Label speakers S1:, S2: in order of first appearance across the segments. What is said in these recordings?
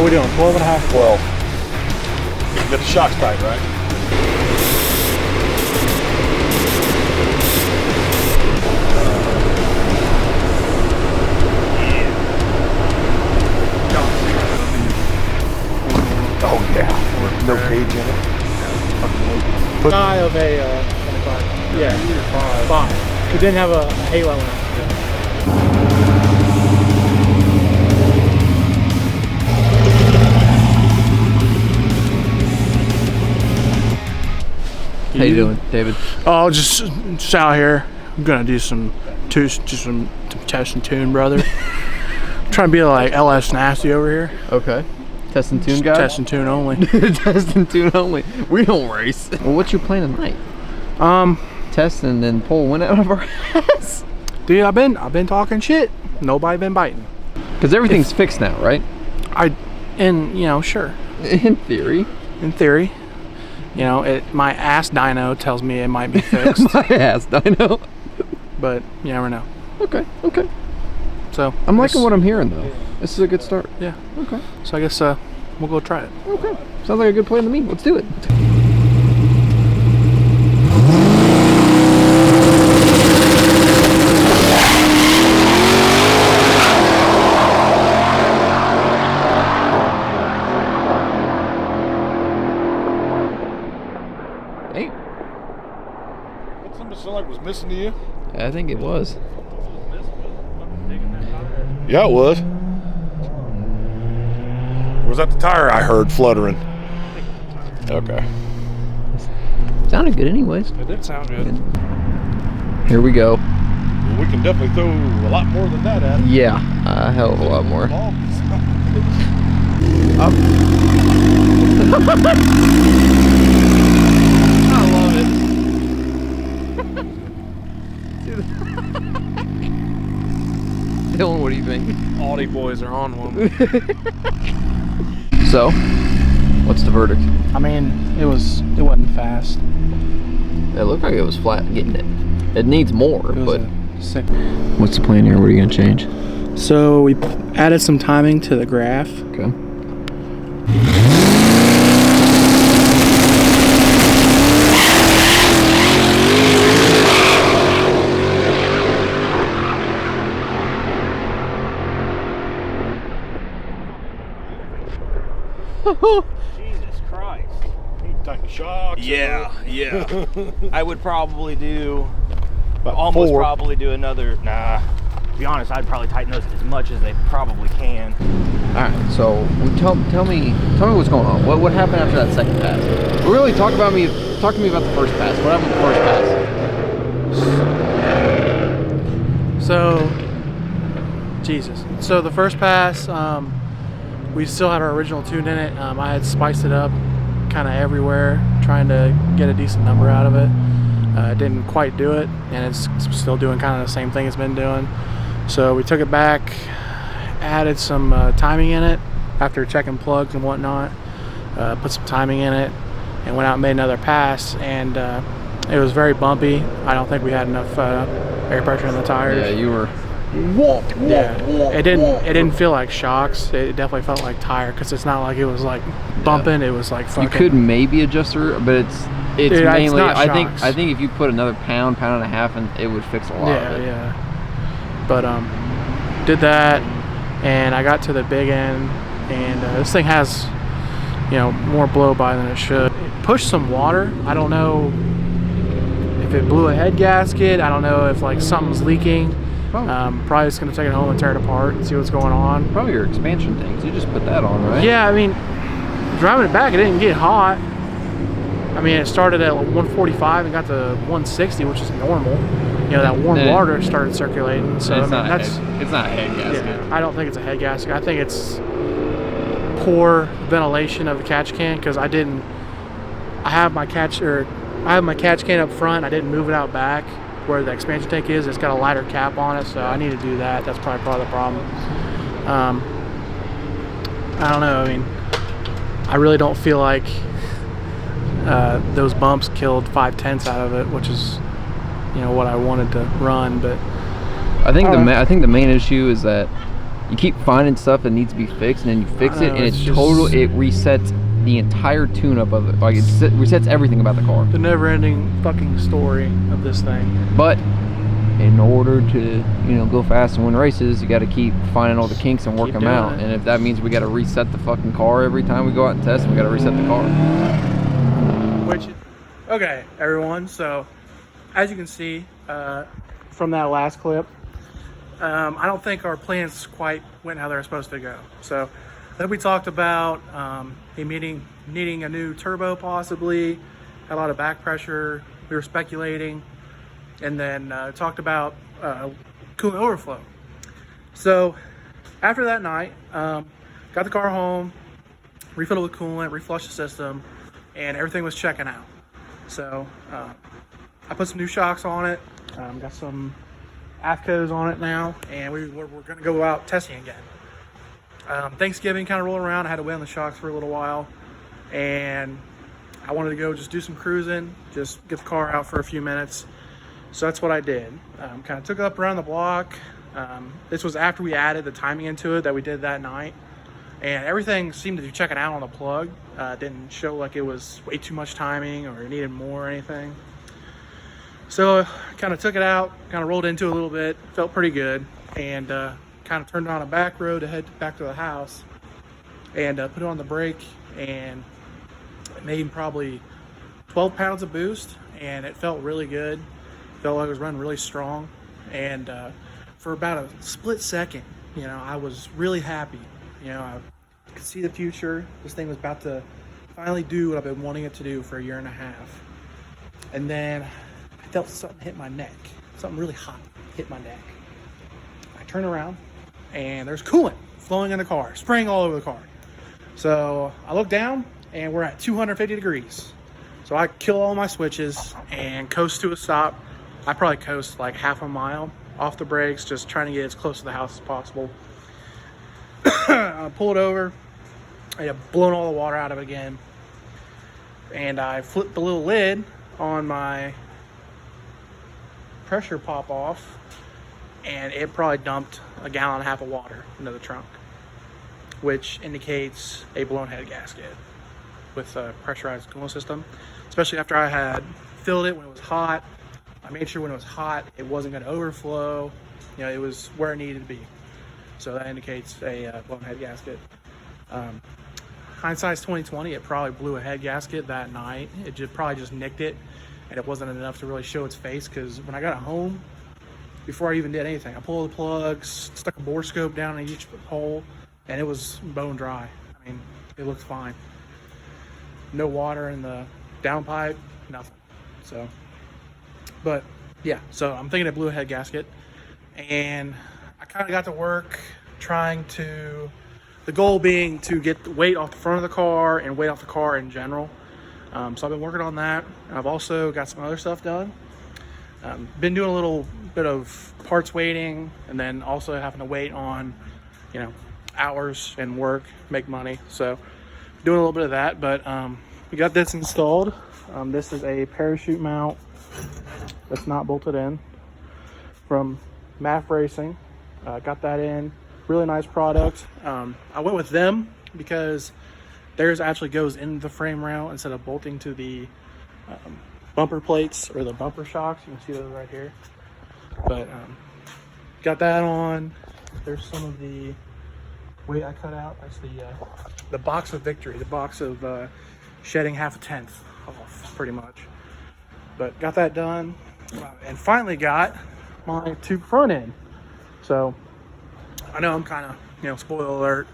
S1: we doing? 12 and a half?
S2: 12. Get the shocks tight, right? Oh yeah. No cage in it.
S1: Eye of a 25. Yeah, 5. It didn't have a halo in it.
S3: How you doing, David?
S1: Oh, just out here. I'm gonna do some test and tune, brother. I'm trying to be like LS Nasty over here.
S3: Okay. Test and tune guy?
S1: Test and tune only.
S3: Test and tune only. We don't race. Well, what's your plan tonight?
S1: Test
S3: and then pull one out of our ass.
S1: Dude, I've been talking shit. Nobody been biting.
S3: Because everything's fixed now, right?
S1: Sure.
S3: In theory.
S1: In theory. You know, my ass dyno tells me it might be fixed.
S3: My ass dyno.
S1: But you never know.
S3: Okay, okay.
S1: So
S3: I'm liking what I'm hearing though. This is a good start.
S1: Yeah.
S3: Okay.
S1: So I guess we'll go try it.
S3: Okay. Sounds like a good plan to me. Let's do it. Hey.
S2: That something sound like was missing to you?
S3: I think it was.
S2: Yeah, it was. Or was that the tire I heard fluttering? Okay.
S3: Sounded good anyways.
S1: It did sound good.
S3: Here we go.
S2: Well, we can definitely throw a lot more than that at it.
S3: Yeah, a hell of a lot more. I love it. Dylan, what do you think?
S1: Audi boys are on one.
S3: So, what's the verdict?
S1: I mean, it wasn't fast.
S3: It looked like it was flat getting it. It needs more,
S1: It was
S3: but
S1: a sick.
S3: what's the plan here? What are you gonna change?
S1: So we added some timing to the graph.
S3: Okay.
S4: Jesus Christ.
S2: Need to tighten the shocks.
S4: Yeah. I would probably do,
S2: About 4.
S4: probably do another, to be honest, I'd probably tighten those as much as they probably can.
S3: All right. So, tell me what's going on. What happened after that second pass? Really talk to me about the first pass. What happened with the first pass?
S1: So, Jesus. So the first pass, we still had our original tune in it. I had spiced it up kind of everywhere, trying to get a decent number out of it. Didn't quite do it, and it's still doing kind of the same thing it's been doing. So we took it back, added some timing in it after checking plugs and whatnot, put some timing in it, and went out and made another pass, and it was very bumpy. I don't think we had enough air pressure in the tires.
S3: Yeah, you were.
S1: It didn't feel like shocks. It definitely felt like tire, because it's not like it was like bumping. It was like fucking.
S3: You could maybe adjust her, but it's
S1: Dude,
S3: mainly.
S1: it's not
S3: I
S1: shocks.
S3: think if you put another pound and a half, and it would fix a lot of it.
S1: Yeah. But did that, and I got to the big end, and this thing has, more blow by than it should. It pushed some water. I don't know if it blew a head gasket. I don't know if like something's leaking. Probably just gonna take it home and tear it apart and see what's going on.
S3: Probably your expansion tanks. You just put that on, right?
S1: Yeah, I mean, driving it back, it didn't get hot. I mean, it started at 145 and got to 160, which is normal. That warm water started circulating. So
S3: it's not
S1: that's
S3: it's not a head gasket.
S1: Yeah, I don't think it's a head gasket. I think it's poor ventilation of the catch can, because I have my catch can up front. I didn't move it out back where the expansion tank is. It's got a lighter cap on it, so I need to do that. That's probably part of the problem. I don't know. I mean, I really don't feel like those bumps killed 5/10 out of it, which is what I wanted to run. But
S3: I think the main issue is that You keep finding stuff that needs to be fixed, and then you fix it, and
S1: it's just
S3: it resets the entire tune-up of it. Like, resets everything about the car.
S1: the never-ending fucking story of this thing.
S3: But in order to, go fast and win races, you got to keep finding all the kinks and work
S1: Keep
S3: them
S1: doing
S3: out.
S1: it.
S3: And if that means we got to reset the fucking car every time we go out and test, and we got to reset the car.
S1: Okay, everyone. So, as you can see from that last clip, I don't think our plans quite went how they're supposed to go. So, then we talked about him needing a new turbo, possibly. Had a lot of back pressure. We were speculating, and then talked about coolant overflow. So, after that night, got the car home, refilled it with coolant, reflushed the system, and everything was checking out. So I put some new shocks on it, got some AFCOs on it now, and we're going to go out testing again. Thanksgiving kind of rolled around. I had to wait on the shocks for a little while, and I wanted to go just do some cruising, just get the car out for a few minutes. So that's what I did. Kind of took it up around the block. This was after we added the timing into it that we did that night. And everything seemed to be checking out on the plug. Didn't show like it was way too much timing or it needed more or anything. So kind of took it out, kind of rolled into it a little bit, felt pretty good, and kind of turned on a back road to head back to the house, and put it on the brake, and it made probably 12 pounds of boost, and it felt really good. Felt like it was running really strong, and for about a split second, I was really happy. I could see the future. This thing was about to finally do what I've been wanting it to do for a year and a half. And then I felt something hit my neck. Something really hot hit my neck. I turned around, and there's coolant flowing in the car, spraying all over the car. So I look down, and we're at 250 degrees. So I kill all my switches and coast to a stop. I probably coast like half a mile off the brakes, just trying to get as close to the house as possible. I pulled over. I had blown all the water out of it again, and I flipped the little lid on my pressure pop off, and it probably dumped a gallon and a half of water into the trunk, which indicates a blown head gasket with a pressurized coolant system. Especially after I had filled it when it was hot. I made sure when it was hot it wasn't going to overflow. It was where it needed to be. So that indicates a blown head gasket. Hindsight's 2020. It probably blew a head gasket that night. It probably just nicked it, and it wasn't enough to really show its face. Because when I got it home, before I even did anything, I pulled the plugs, stuck a bore scope down in each hole, and it was bone dry. I mean, it looked fine. No water in the downpipe, nothing. So, but yeah. So I'm thinking it blew a head gasket, and I kind of got to work trying to, the goal being to get the weight off the front of the car and weight off the car in general. So I've been working on that. I've also got some other stuff done. Been doing a little bit of parts waiting, and then also having to wait on, hours and work, make money. So doing a little bit of that, but we got this installed. This is a parachute mount that's not bolted in from MAF Racing. Got that in. Really nice product. I went with them because theirs actually goes into the frame rail instead of bolting to the bumper plates or the bumper shocks. You can see those right here. But got that on. There's some of the weight I cut out. That's the box of victory. The box of shedding half a tenth off, pretty much. But got that done, and finally got my tube front end. So I know I'm kind of, spoiler alert.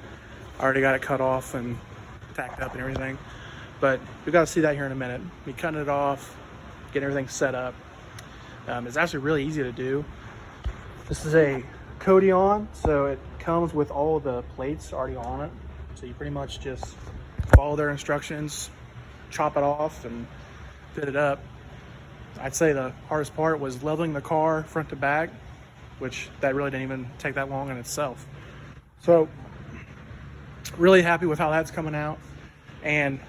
S1: I already got it cut off and tacked up and everything. But we got to see that here in a minute. Me cutting it off, getting everything set up. It's actually really easy to do. This is a Codion, so it comes with all the plates already on it. So you pretty much just follow their instructions, chop it off, and fit it up. I'd say the hardest part was leveling the car front to back, which that really didn't even take that long in itself. So really happy with how that's coming out. And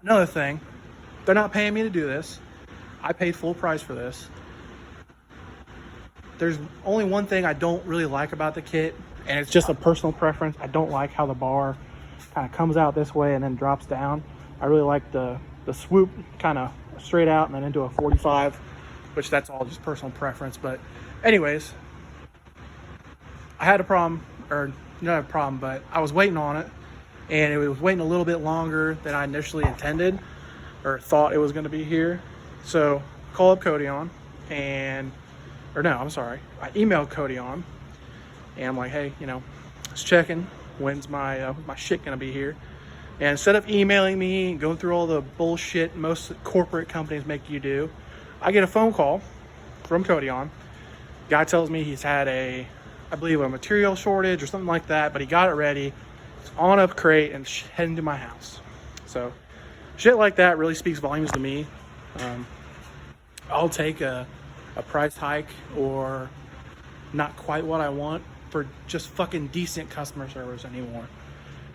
S1: another thing, they're not paying me to do this. I paid full price for this. there's only one thing I don't really like about the kit, and it's just a personal preference. I don't like how the bar kind of comes out this way and then drops down. I really like the swoop kind of straight out and then into a 45, which that's all just personal preference. But anyways, I had a problem, or not a problem, but I was waiting on it, and it was waiting a little bit longer than I initially intended or thought it was going to be here. So I called up Kodion, I emailed Kodion, and I'm like, hey, you know, just checking, when's my shit gonna be here? And instead of emailing me and going through all the bullshit most corporate companies make you do, I get a phone call from Kodion. Guy tells me he's had I believe a material shortage or something like that, but he got it ready. It's on a crate and heading to my house. So shit like that really speaks volumes to me. I'll take a price hike or not quite what I want for just fucking decent customer service anymore.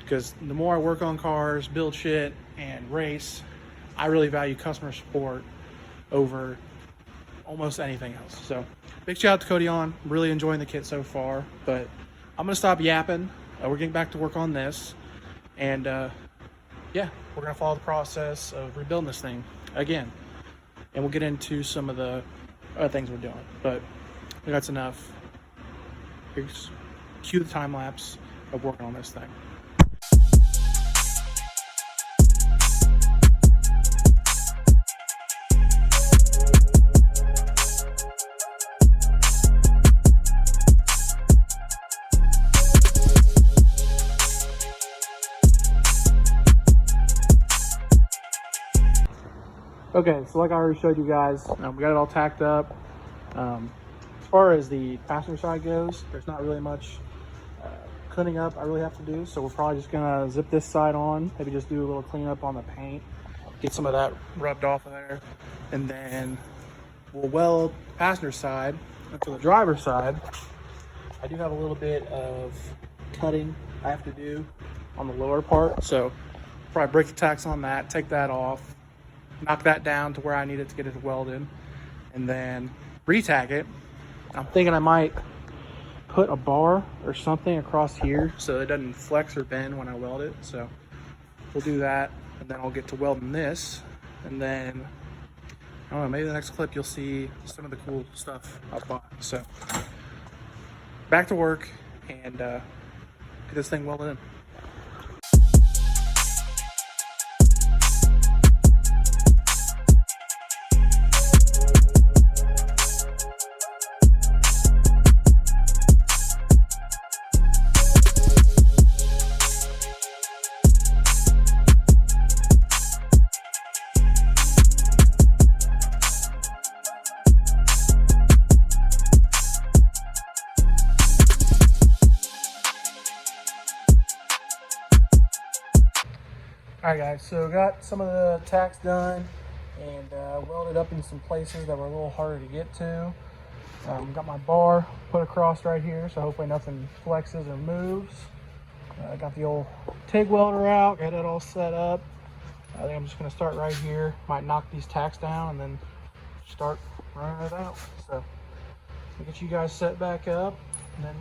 S1: Because the more I work on cars, build shit, and race, I really value customer support over almost anything else. So big shout out to Kodion. Really enjoying the kit so far, but I'm gonna stop yapping. We're getting back to work on this, and yeah, we're gonna follow the process of rebuilding this thing again, and we'll get into some of the other things we're doing. But I think that's enough. Here's cue the time lapse of working on this thing. Okay, so like I already showed you guys, we got it all tacked up. As far as the passenger side goes, there's not really much cleaning up I really have to do, so we're probably just gonna zip this side on, maybe just do a little cleanup on the paint, get some of that rubbed off of there, and then we'll weld the passenger side. And for the driver's side, I do have a little bit of cutting I have to do on the lower part, so probably break the tacks on that, take that off, knock that down to where I need it to get it welded, and then re-tack it. I'm thinking I might put a bar or something across here so it doesn't flex or bend when I weld it. So we'll do that, and then I'll get to welding this, and then I don't know, maybe the next clip you'll see some of the cool stuff I bought. So back to work and get this thing welded in. Alright guys, so got some of the tacks done and welded up in some places that were a little harder to get to. Got my bar put across right here, so hopefully nothing flexes or moves. Got the old TIG welder out, got it all set up. I think I'm just going to start right here. Might knock these tacks down and then start running it out. So I'll get you guys set back up, and then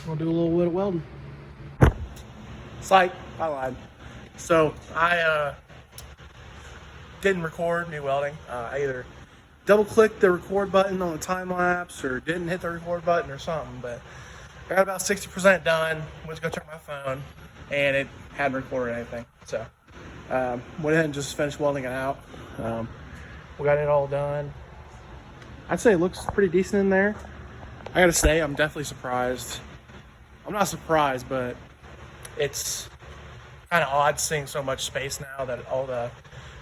S1: we'll do a little bit of welding. Psych, I lied. So I didn't record me welding. I either double clicked the record button on the time lapse or didn't hit the record button or something, but I got about 60% done. Went to go check my phone and it hadn't recorded anything. So went ahead and just finished welding it out. We got it all done. I'd say it looks pretty decent in there. I gotta say, I'm definitely surprised. I'm not surprised, but it's kind of odd seeing so much space now that all the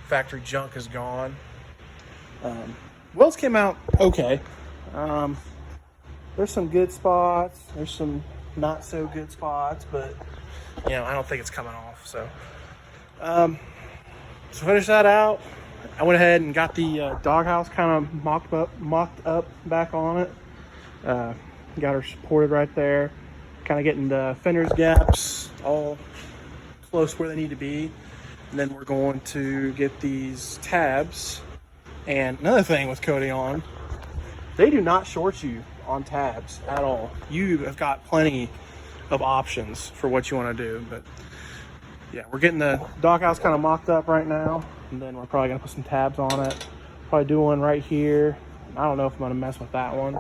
S1: factory junk is gone. Welds came out okay. There's some good spots, there's some not so good spots, but you know, I don't think it's coming off. So to finish that out, I went ahead and got the doghouse kind of mocked up back on it. Got her supported right there, kind of getting the fenders gaps all close where they need to be. And then we're going to get these tabs. And another thing with Kodion, they do not short you on tabs at all. You have got plenty of options for what you want to do. But yeah, we're getting the doghouse kind of mocked up right now, and then we're probably gonna put some tabs on it. Probably do one right here. I don't know if I'm gonna mess with that one.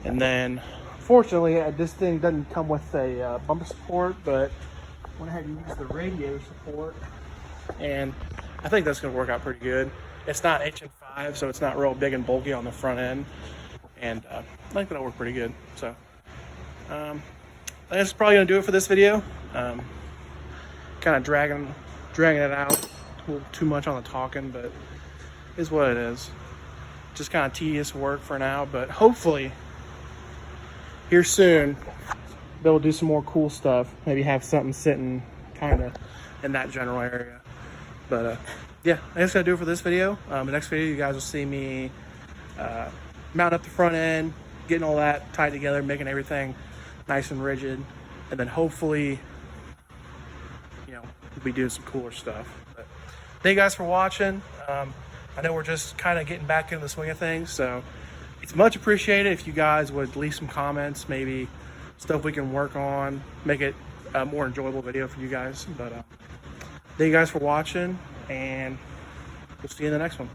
S1: And then, fortunately, this thing doesn't come with a bumper support, but I went ahead and used the radiator support, and I think that's gonna work out pretty good. It's not H&5, so it's not real big and bulky on the front end, and I think that'll work pretty good. So that's probably gonna do it for this video. Kind of dragging it out a little too much on the talking, but is what it is. Just kind of tedious work for now, but hopefully here soon be able to do some more cool stuff. Maybe have something sitting kind of in that general area. But yeah, that's gonna do it for this video. The next video, you guys will see me mount up the front end, getting all that tied together, making everything nice and rigid, and then hopefully, you know, we'll be doing some cooler stuff. But thank you guys for watching. I know we're just kind of getting back into the swing of things, so it's much appreciated if you guys would leave some comments, maybe stuff we can work on, make it a more enjoyable video for you guys. But thank you guys for watching, and we'll see you in the next one.